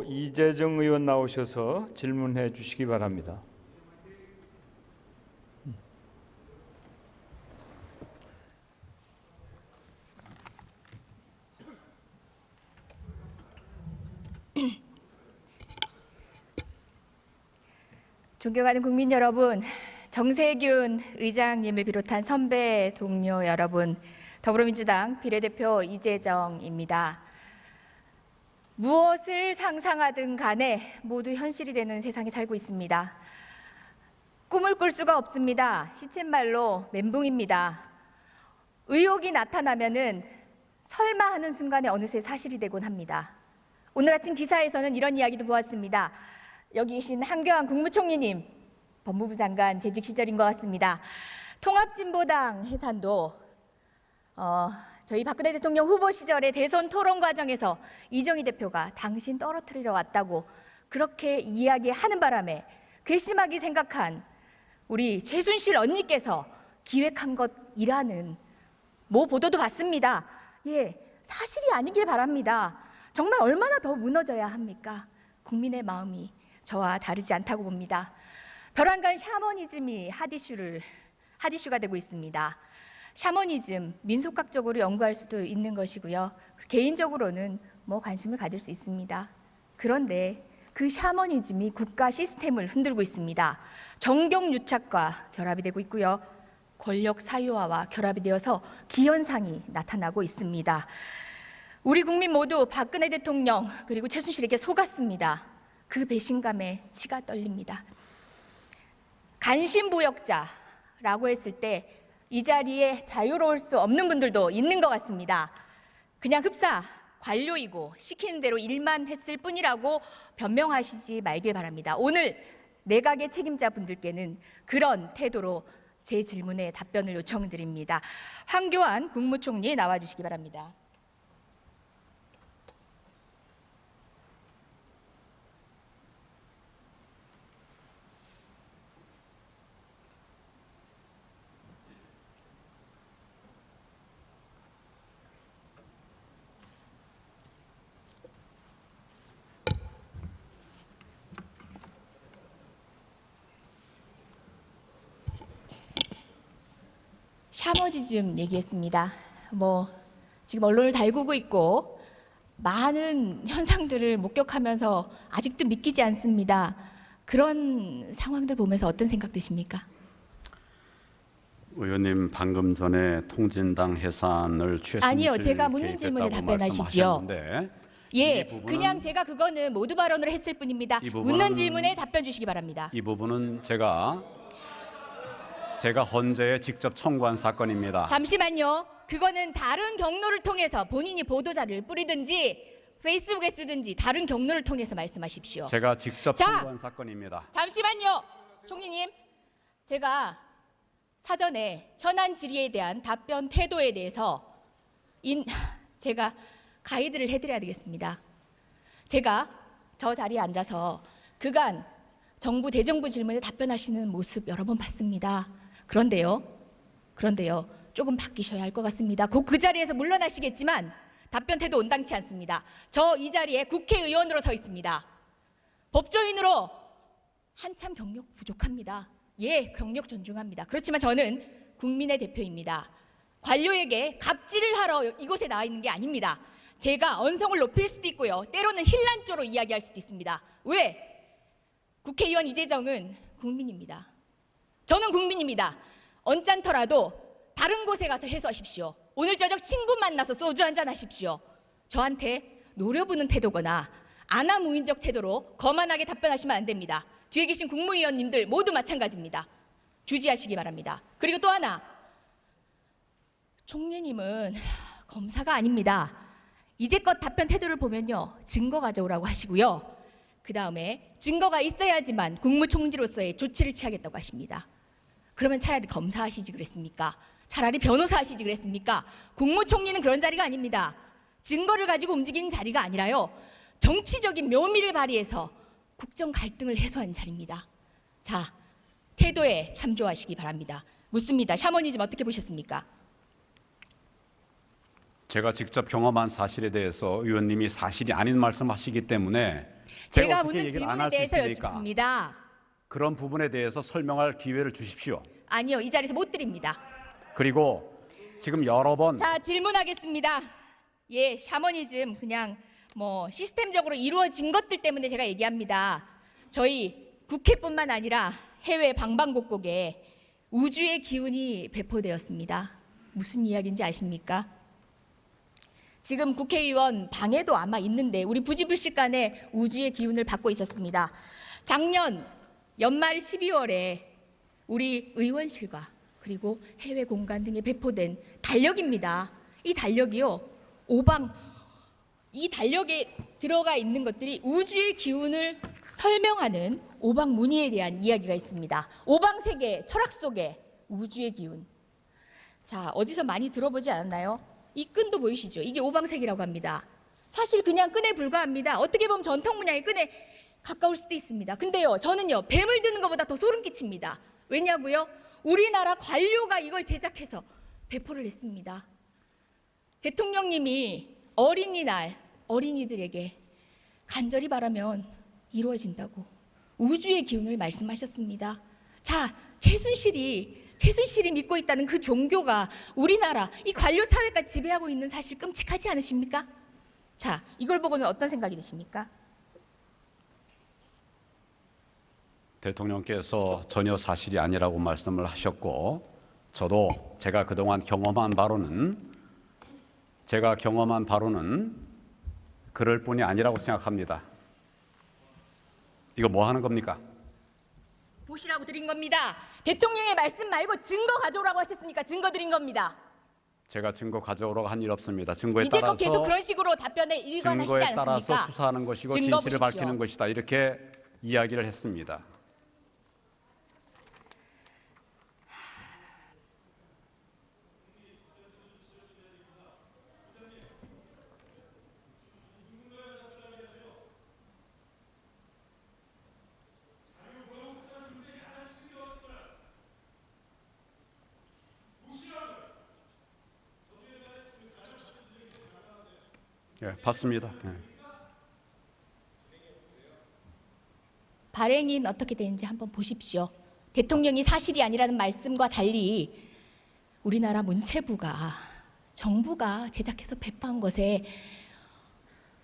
이재정 의원 나오셔서 질문해 주시기 바랍니다. 존경하는 국민 여러분, 정세균 의장님을 비롯한 선배 동료 여러분, 더불어민주당 비례대표 이재정입니다. 무엇을 상상하든 간에 모두 현실이 되는 세상에 살고 있습니다. 꿈을 꿀 수가 없습니다. 시쳇말로 멘붕입니다. 의혹이 나타나면은 설마 하는 순간에 어느새 사실이 되곤 합니다. 오늘 아침 기사에서는 이런 이야기도 보았습니다. 여기 계신 한교안 국무총리님, 법무부 장관 재직 시절인 것 같습니다. 통합진보당 해산도 저희 박근혜 대통령 후보 시절의 대선 토론 과정에서 이정희 대표가 당신 떨어뜨리러 왔다고 그렇게 이야기하는 바람에 괘씸하게 생각한 우리 최순실 언니께서 기획한 것이라는 보도도 봤습니다. 사실이 아니길 바랍니다. 정말 얼마나 더 무너져야 합니까? 국민의 마음이 저와 다르지 않다고 봅니다. 벼랑간 샤머니즘이 핫이슈가 되고 있습니다. 샤머니즘, 민속학적으로 연구할 수도 있는 것이고요. 개인적으로는 관심을 가질 수 있습니다. 그런데 그 샤머니즘이 국가 시스템을 흔들고 있습니다. 정경유착과 결합이 되고 있고요. 권력 사유화와 결합이 되어서 기현상이 나타나고 있습니다. 우리 국민 모두 박근혜 대통령 그리고 최순실에게 속았습니다. 그 배신감에 치가 떨립니다. 간신부역자라고 했을 때 이 자리에 자유로울 수 없는 분들도 있는 것 같습니다. 그냥 흡사, 관료이고 시키는 대로 일만 했을 뿐이라고 변명하시지 말길 바랍니다. 오늘 내각의 책임자 분들께는 그런 태도로 제 질문에 답변을 요청드립니다. 황교안 국무총리 나와주시기 바랍니다. 샤머니즘 얘기했습니다. 지금 언론을 달구고 있고 많은 현상들을 목격하면서 아직도 믿기지 않습니다. 그런 상황들 보면서 어떤 생각 드십니까? 의원님 방금 전에 통진당 해산을 아니요, 제가 묻는 질문에 답변하시지요. 그냥 제가 그거는 모두 발언을 했을 뿐입니다. 묻는 질문에 답변 주시기 바랍니다. 이 부분은 제가 헌재에 직접 청구한 사건입니다. 잠시만요. 그거는 다른 경로를 통해서 본인이 보도자를 뿌리든지 페이스북에 쓰든지 다른 경로를 통해서 말씀하십시오. 제가 직접 청구한 사건입니다. 잠시만요. 총리님, 제가 사전에 현안 질의에 대한 답변 태도에 대해서 제가 가이드를 해드려야 되겠습니다. 제가 저 자리에 앉아서 그간 정부 대정부 질문에 답변하시는 모습 여러 번 봤습니다. 그런데요, 조금 바뀌셔야 할 것 같습니다. 곧 그 자리에서 물러나시겠지만 답변 태도 온당치 않습니다. 저 이 자리에 국회의원으로 서 있습니다. 법조인으로 한참 경력 부족합니다. 경력 존중합니다. 그렇지만 저는 국민의 대표입니다. 관료에게 갑질을 하러 이곳에 나와 있는 게 아닙니다. 제가 언성을 높일 수도 있고요. 때로는 힐난조로 이야기할 수도 있습니다. 왜? 국회의원 이재정은 국민입니다. 저는 국민입니다. 언짢더라도 다른 곳에 가서 해소하십시오. 오늘 저녁 친구 만나서 소주 한잔 하십시오. 저한테 노려보는 태도거나 아나무인적 태도로 거만하게 답변하시면 안 됩니다. 뒤에 계신 국무위원님들 모두 마찬가지입니다. 주지하시기 바랍니다. 그리고 또 하나, 총리님은 검사가 아닙니다. 이제껏 답변 태도를 보면요, 증거 가져오라고 하시고요. 그 다음에 증거가 있어야지만 국무총리로서의 조치를 취하겠다고 하십니다. 그러면 차라리 검사하시지 그랬습니까? 차라리 변호사 하시지 그랬습니까? 국무총리는 그런 자리가 아닙니다. 증거를 가지고 움직이는 자리가 아니라요, 정치적인 묘미를 발휘해서 국정 갈등을 해소하는 자리입니다. 자, 태도에 참조하시기 바랍니다. 묻습니다. 샤머니즘 어떻게 보셨습니까? 제가 직접 경험한 사실에 대해서 의원님이 사실이 아닌 말씀하시기 때문에 제가 어떻게 묻는 얘기를 안 질문에 할 수 대해서 있습니까? 여쭙습니다. 그런 부분에 대해서 설명할 기회를 주십시오. 아니요, 이 자리에서 못 드립니다. 그리고 지금 여러 번 자, 질문하겠습니다. 예, 샤머니즘 그냥 뭐 시스템적으로 이루어진 것들 때문에 제가 얘기합니다. 저희 국회뿐만 아니라 해외 방방곡곡에 우주의 기운이 배포되었습니다. 무슨 이야기인지 아십니까? 지금 국회의원 방에도 아마 있는데 우리 부지불식간에 우주의 기운을 받고 있었습니다. 작년 연말 12월에 우리 의원실과 그리고 해외 공간 등에 배포된 달력입니다. 이 달력이요, 이 달력에 들어가 있는 것들이 우주의 기운을 설명하는 오방무늬에 대한 이야기가 있습니다. 오방세계 철학 속에 우주의 기운. 자, 어디서 많이 들어보지 않았나요? 이 끈도 보이시죠? 이게 오방색이라고 합니다. 사실 그냥 끈에 불과합니다. 어떻게 보면 전통 문양의 끈에 가까울 수도 있습니다. 근데요, 저는요, 뱀을 드는 것보다 더 소름 끼칩니다. 왜냐고요? 우리나라 관료가 이걸 제작해서 배포를 했습니다. 대통령님이 어린이날 어린이들에게 간절히 바라면 이루어진다고 우주의 기운을 말씀하셨습니다. 자, 최순실이 믿고 있다는 그 종교가 우리나라 이 관료 사회까지 지배하고 있는 사실 끔찍하지 않으십니까? 자, 이걸 보고는 어떤 생각이 드십니까? 대통령께서 전혀 사실이 아니라고 말씀을 하셨고, 저도 제가 그동안 경험한 바로는 그럴 뿐이 아니라고 생각합니다. 이거 뭐 하는 겁니까? 보시라고 드린 겁니다. 대통령의 말씀 말고 증거 가져오라고 하셨으니까 증거 드린 겁니다. 제가 증거 가져오라고 한 일 없습니다. 증거에 이제껏 따라서 계속 그런 식으로 답변에 일관하시지 증거에 않습니까? 따라서 수사하는 것이고 증거 진실을 보십시오. 밝히는 것이다. 이렇게 이야기를 했습니다. 예, 봤습니다. 예. 발행인 어떻게 되는지 한번 보십시오. 대통령이 사실이 아니라는 말씀과 달리 우리나라 문체부가 정부가 제작해서 배포한 것에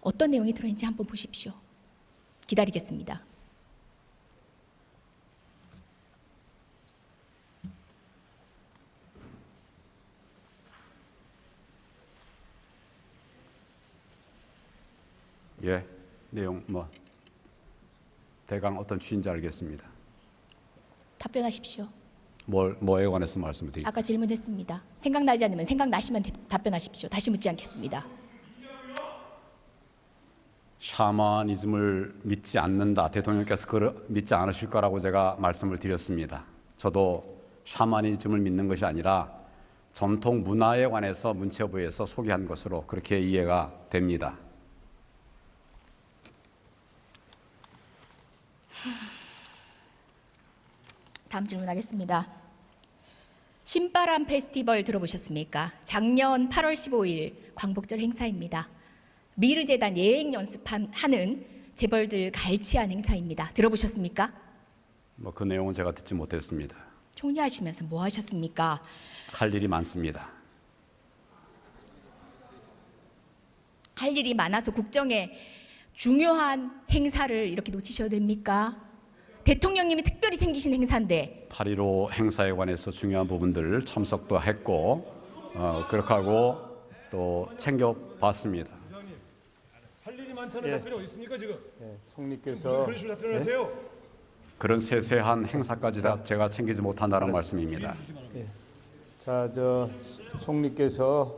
어떤 내용이 들어있는지 한번 보십시오. 기다리겠습니다. 예, 내용 대강 어떤 취지인지 알겠습니다. 답변하십시오. 뭐에 관해서 말씀을 드릴까요? 아까 질문했습니다. 생각나지 않으면 생각나시면 답변하십시오. 다시 묻지 않겠습니다. 샤머니즘을 믿지 않는다. 대통령께서 그걸 믿지 않으실 거라고 제가 말씀을 드렸습니다. 저도 샤머니즘을 믿는 것이 아니라 전통 문화에 관해서 문체부에서 소개한 것으로 그렇게 이해가 됩니다. 다음 질문하겠습니다. 신바람 페스티벌 들어보셨습니까? 작년 8월 15일 광복절 행사입니다. 미르재단 예행 연습하는 재벌들 갈취한 행사입니다. 들어보셨습니까? 그 내용은 제가 듣지 못했습니다. 총리하시면서 뭐 하셨습니까? 할 일이 많습니다. 할 일이 많아서 국정에 중요한 행사를 이렇게 놓치셔도 됩니까? 대통령님이 특별히 챙기신 행사인데 8.15 행사에 관해서 중요한 부분들 참석도 했고 그렇게 하고 또 챙겨봤습니다. 할 일이 많다는 답변이 어디 있습니까 지금? 총리께서 그런 식으로 답변을 하세요? 그런 세세한 행사까지 다 제가 챙기지 못한다는 말씀입니다. 자, 총리께서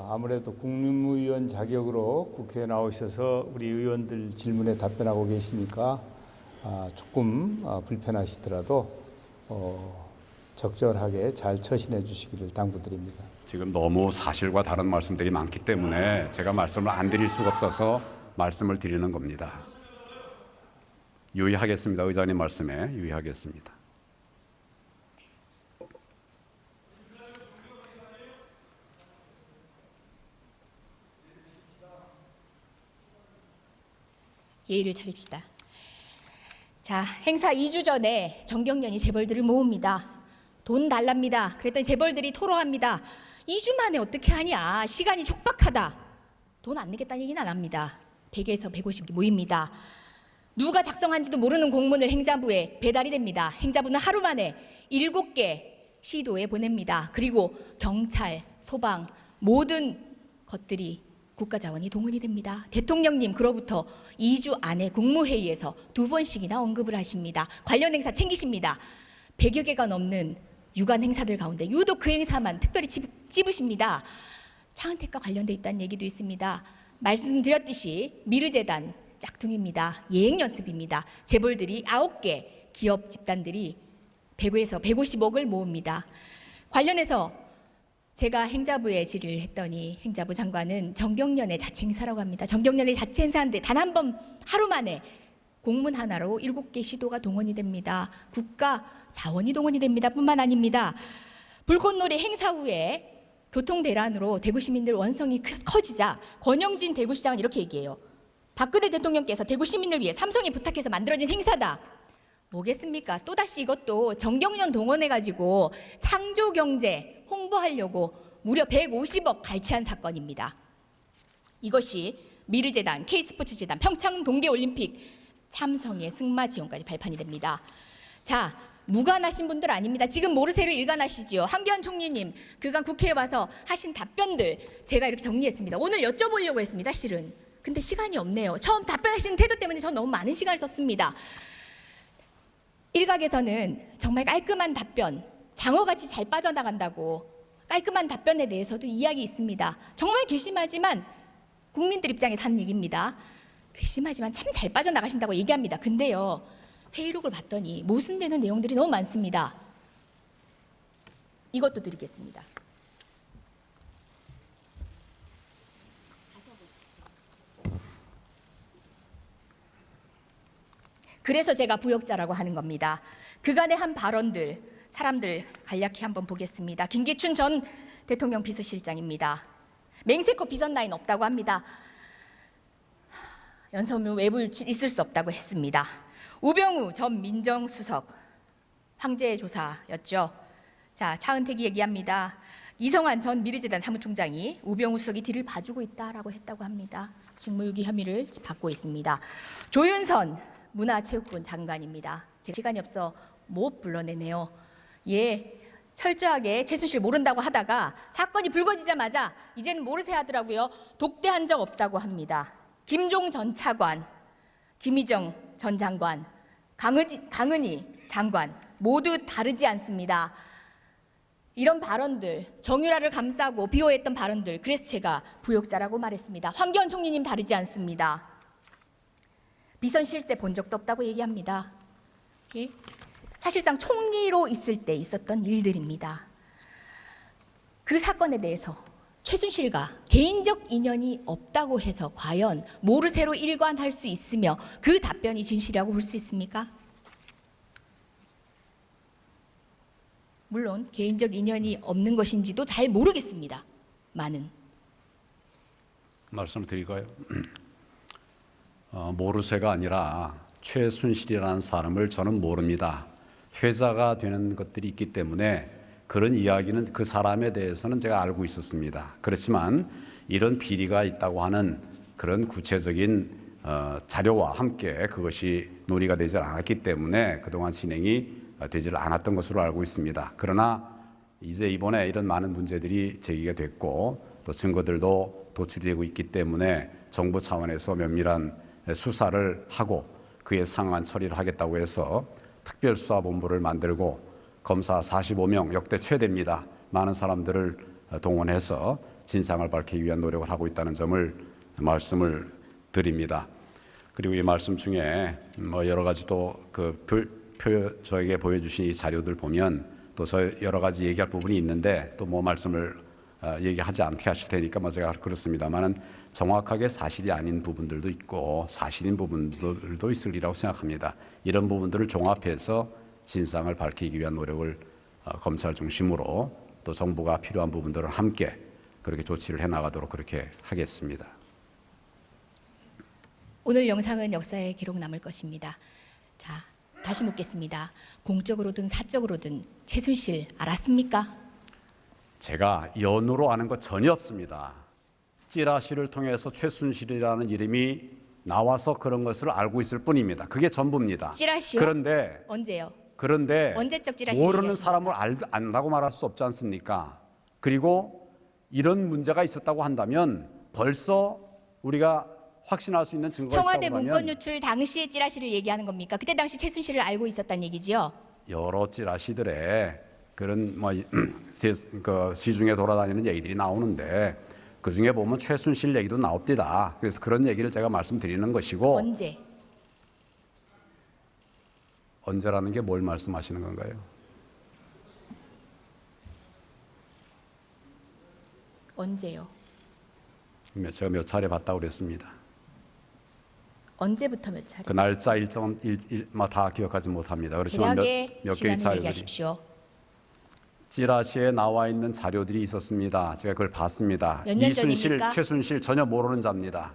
아무래도 국무위원 자격으로 국회에 나오셔서 우리 의원들 질문에 답변하고 계시니까 조금 불편하시더라도 적절하게 잘 처신해 주시기를 당부드립니다. 지금 너무 사실과 다른 말씀들이 많기 때문에 제가 말씀을 안 드릴 수가 없어서 말씀을 드리는 겁니다. 유의하겠습니다. 의장님 말씀에 유의하겠습니다. 예의를 차립시다. 자, 행사 2주 전에 정경련이 재벌들을 모읍니다. 돈 달랍니다. 그랬더니 재벌들이 토로합니다. 2주 만에 어떻게 하냐. 시간이 촉박하다. 돈 안 내겠다는 얘기는 안 합니다. 100에서 150개 모입니다. 누가 작성한지도 모르는 공문을 행자부에 배달이 됩니다. 행자부는 하루 만에 7개 시도에 보냅니다. 그리고 경찰, 소방 모든 것들이 국가자원이 동원이 됩니다. 대통령님 그로부터 2주 안에 국무회의에서 2번씩이나 언급을 하십니다. 관련 행사 챙기십니다. 100여 개가 넘는 유관 행사들 가운데 유독 그 행사만 특별히 찝으십니다. 차은택과 관련돼 있다는 얘기도 있습니다. 말씀드렸듯이 미르재단 짝퉁입니다. 예행연습입니다. 재벌들이 9개 기업 집단들이 100에서 150억을 모읍니다. 관련해서 제가 행자부에 질의를 했더니 행자부 장관은 정경련의 자체 행사라고 합니다. 정경련의 자체 행사인데 단 한 번 하루 만에 공문 하나로 7개 시도가 동원이 됩니다. 국가 자원이 동원이 됩니다. 뿐만 아닙니다. 불꽃놀이 행사 후에 교통대란으로 대구 시민들 원성이 커지자 권영진 대구시장은 이렇게 얘기해요. 박근혜 대통령께서 대구 시민을 위해 삼성이 부탁해서 만들어진 행사다. 뭐겠습니까? 또다시 이것도 정경련 동원해가지고 창조경제 홍보하려고 무려 150억 갈취한 사건입니다. 이것이 미르재단, K스포츠재단, 평창 동계올림픽, 삼성의 승마 지원까지 발판이 됩니다. 자, 무관하신 분들 아닙니다. 지금 모르쇠로 일관하시지요. 한기현 총리님 그간 국회에 와서 하신 답변들 제가 이렇게 정리했습니다. 오늘 여쭤보려고 했습니다. 실은. 근데 시간이 없네요. 처음 답변하시는 태도 때문에 전 너무 많은 시간을 썼습니다. 일각에서는 정말 깔끔한 답변, 장어같이 잘 빠져나간다고 깔끔한 답변에 대해서도 이야기 있습니다. 정말 괘씸하지만 국민들 입장에서 하는 얘기입니다. 괘씸하지만 참 잘 빠져나가신다고 얘기합니다. 근데요, 회의록을 봤더니 모순되는 내용들이 너무 많습니다. 이것도 드리겠습니다. 그래서 제가 부역자라고 하는 겁니다. 그간의 한 발언들, 사람들 간략히 한번 보겠습니다. 김기춘 전 대통령 비서실장입니다. 맹세코 비선 라인 없다고 합니다. 연설문 외부 유출 있을 수 없다고 했습니다. 우병우 전 민정수석 황제 조사였죠. 자, 차은택이 얘기합니다. 이성환 전 미르재단 사무총장이 우병우 수석이 뒤를 봐주고 있다라고 했다고 합니다. 직무유기 혐의를 받고 있습니다. 조윤선 문화체육부 장관입니다. 제 시간이 없어 못 불러내네요. 예, 철저하게 최순실 모른다고 하다가 사건이 불거지자마자 이제는 모르세 하더라고요. 독대한 적 없다고 합니다. 김종 전 차관, 김희정 전 장관, 강은희 장관 모두 다르지 않습니다. 이런 발언들, 정유라를 감싸고 비호했던 발언들, 그래서 제가 부역자라고 말했습니다. 황교안 총리님 다르지 않습니다. 비선 실세 본 적도 없다고 얘기합니다. 예? 사실상 총리로 있을 때 있었던 일들입니다. 그 사건에 대해서 최순실과 개인적 인연이 없다고 해서 과연 모르쇠로 일관할 수 있으며 그 답변이 진실이라고 볼 수 있습니까? 물론 개인적 인연이 없는 것인지도 잘 모르겠습니다. 말씀을 드릴까요? 모르쇠가 아니라 최순실이라는 사람을 저는 모릅니다. 회자가 되는 것들이 있기 때문에 그런 이야기는 그 사람에 대해서는 제가 알고 있었습니다. 그렇지만 이런 비리가 있다고 하는 그런 구체적인 자료와 함께 그것이 논의가 되지 않았기 때문에 그동안 진행이 되지 않았던 것으로 알고 있습니다. 그러나 이제 이번에 이런 많은 문제들이 제기가 됐고 또 증거들도 도출되고 있기 때문에 정부 차원에서 면밀한 수사를 하고 그에 상한 처리를 하겠다고 해서 특별수사본부를 만들고 검사 45명 역대 최대입니다. 많은 사람들을 동원해서 진상을 밝히기 위한 노력을 하고 있다는 점을 말씀을 드립니다. 그리고 이 말씀 중에 여러 가지 또 저에게 보여주신 이 자료들 보면 또 여러 가지 얘기할 부분이 있는데 또 말씀을 얘기하지 않게 하실 테니까 제가 그렇습니다만은 정확하게 사실이 아닌 부분들도 있고 사실인 부분들도 있으리라고 생각합니다. 이런 부분들을 종합해서 진상을 밝히기 위한 노력을 검찰 중심으로 또 정부가 필요한 부분들을 함께 그렇게 조치를 해나가도록 그렇게 하겠습니다. 오늘 영상은 역사의 기록 남을 것입니다. 자, 다시 묻겠습니다. 공적으로든 사적으로든 최순실 알았습니까? 제가 연으로 아는 것 전혀 없습니다. 찌라시를 통해서 최순실이라는 이름이 나와서 그런 것을 알고 있을 뿐입니다. 그게 전부입니다. 찌라시요? 그런데 언제요? 언제적 찌라시 모르는 얘기하십니까? 사람을 안다고 말할 수 없지 않습니까? 그리고 이런 문제가 있었다고 한다면 벌써 우리가 확신할 수 있는 증거가 청와대 있다고 문건 하면 유출 당시의 찌라시를 얘기하는 겁니까? 그때 당시 최순실을 알고 있었다는 얘기지요? 여러 찌라시들의 그런 시중에 돌아다니는 얘기들이 나오는데 그 중에 보면 최순실 얘기도 나옵니다. 그래서 그런 얘기를 제가 말씀드리는 것이고 언제? 언제라는 게 뭘 말씀하시는 건가요? 언제요? 제가 몇 차례 봤다고 그랬습니다. 언제부터 몇 차례? 그 날짜 일정 다 기억하지 못합니다. 그렇지만 대략의 몇 개의 시간을 자료들이 얘기하십시오. 찌라시에 나와 있는 자료들이 있었습니다. 제가 그걸 봤습니다. 몇년 이순실, 전입니까? 최순실 전혀 모르는 자입니다.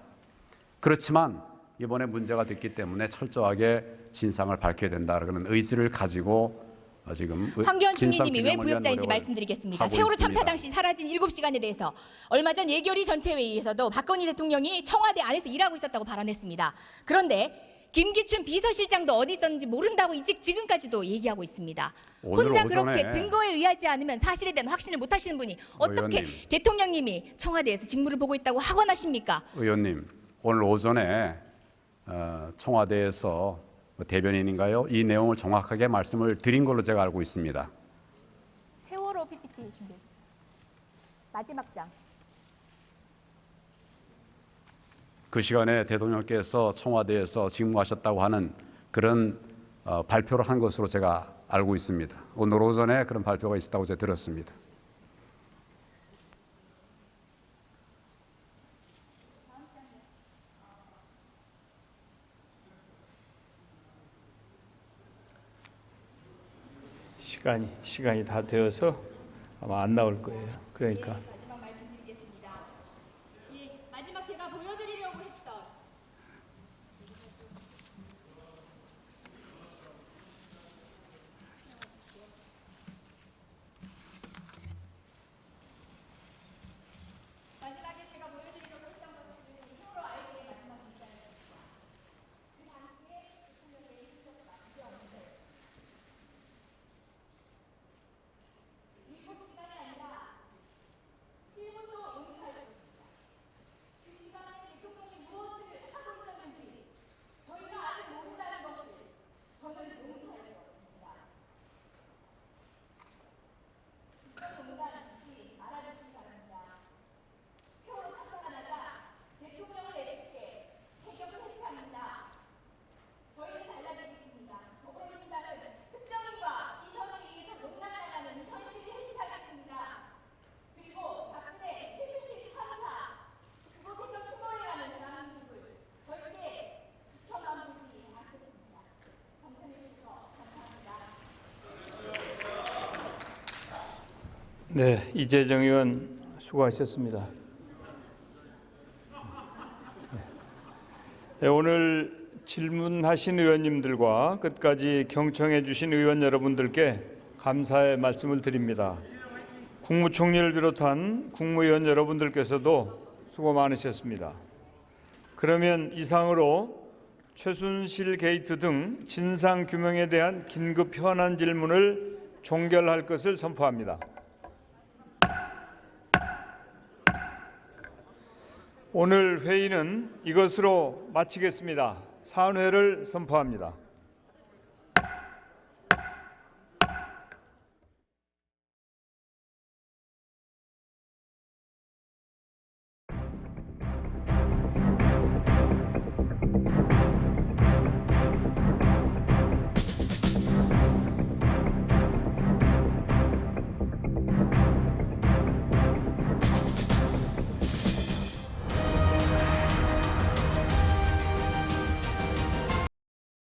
그렇지만 이번에 문제가 됐기 때문에 철저하게 진상을 밝혀야 된다는 의지를 가지고 지금 황교안 진상 총리님이 왜 규명을 위한 부역자인지 노력을 말씀드리겠습니다. 하고 세월호 있습니다. 참사 당시 사라진 7시간에 대해서 얼마 전 예결위 전체회의에서도 박건희 대통령이 청와대 안에서 일하고 있었다고 발언했습니다. 그런데 김기춘 비서실장도 어디 있었는지 모른다고 지금까지도 얘기하고 있습니다. 오늘 혼자 오전에 그렇게 증거에 의하지 않으면 사실에 대한 확신을 못 하시는 분이 어떻게 의원님. 대통령님이 청와대에서 직무를 보고 있다고 하관하십니까? 의원님, 오늘 오전에 청와대에서 대변인인가요? 이 내용을 정확하게 말씀을 드린 걸로 제가 알고 있습니다. 세월호 PPT 준비했습니다. 마지막 장. 그 시간에 대통령께서 청와대에서 직무하셨다고 하는 그런 발표를 한 것으로 제가 알고 있습니다. 오늘 오전에 그런 발표가 있었다고 제가 들었습니다. 시간이 다 되어서 아마 안 나올 거예요. 그러니까 마지막 말씀드리겠습니다. 마지막 제가 보여드리려고 했던 마지막에 제가 보여드리려고 했던 것은 세월호 아이디의 마지막 문자였습니다. 그 당시에 대통령의 일정을 맞추었는데 7시간이 아니라 7분도 용서하였습니다. 그 시간에 대통령이 무엇을 하고 있었는지 저희가 아직 모른다는 것을 저는 용서하였습니다. 이런 농담인지 알아주시기 바랍니다. 세월호 사태가 나자 대통령을 내리게 해경 회차입니다. 저희는 달라지겠습니다. 더불어민주당은 특정인과 이성에 의해서 농락당하는 현실이 회차겠습니다. 그리고 박근혜 최순실 참사 그곳에서 추모해야 하는 대한민국을 절대 지켜만 보지 않겠습니다. 경청해 주셔서 감사합니다. 네, 이재정 의원 수고하셨습니다. 네, 오늘 질문하신 의원님들과 끝까지 경청해 주신 의원 여러분들께 감사의 말씀을 드립니다. 국무총리를 비롯한 국무위원 여러분들께서도 수고 많으셨습니다. 그러면 이상으로 최순실 게이트 등 진상 규명에 대한 긴급 현안 질문을 종결할 것을 선포합니다. 오늘 회의는 이것으로 마치겠습니다. 사안회를 선포합니다.